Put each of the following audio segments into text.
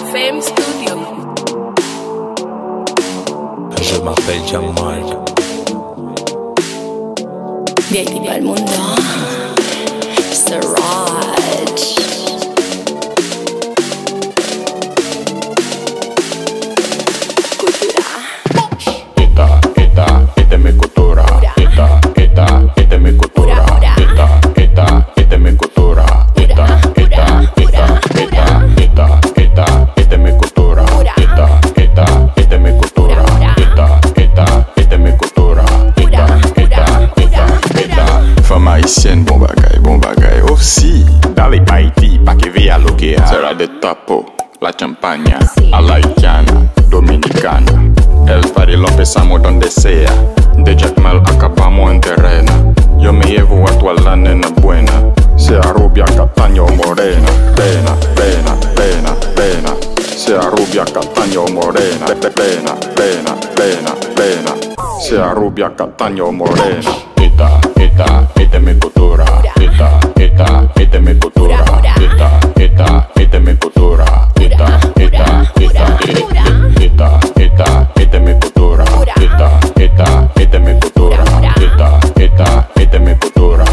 Fame Studio. Je m'appelle Jamal. De Haití pa'l mundo. Siraj. Cultura. Esta es mi cultura. Esta es mi cultura. Esta es mi cultura. Esta es mi cultura. Esta es mi cultura. Femme haïtienne, bon bagay aussi. Dale Haiti, pa que vea lo que hay. Será de tapo, la champaña, a la haitiana, dominicana. El party lo empezamos donde sea. De Jackmel acabamos en terrena. Yo me llevo a tu la nena buena. Sea rubia, castaña o morena. Pena. Sea rubia, castaña o morena. Pena. Sea rubia, castaña o morena. Esta es mi cultura. Esta es mi cultura. Esta es mi cultura. Esta es mi cultura. Esta es mi cultura.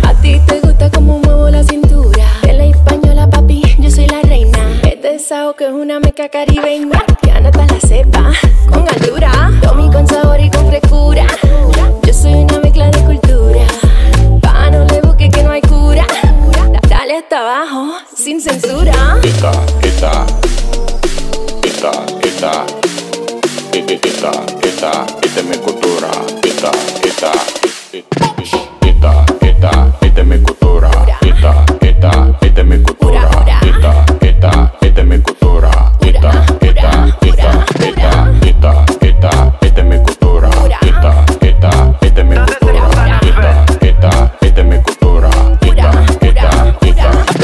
A ti te gusta cómo muevo la cintura. De la española, papi, yo soy la reina. Es de Sao, que es una meca caribeña. Ya no está la cepa, con altura. Tommy con sabor y con frescura. Yo soy una mezcla de cultura. Pa' no le busque que no hay cura. Dale hasta abajo, sin censura. Esta es mi cultura. Esta es mi cultura. Esta es mi cultura. Esta es mi cultura. Esta es mi cultura.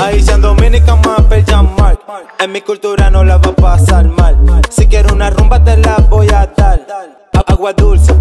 Haitian Dominican m'appelle Jamal. En mi cultura no la va a pasar mal. Si quiero una rumba te la voy a dar. Agua dulce,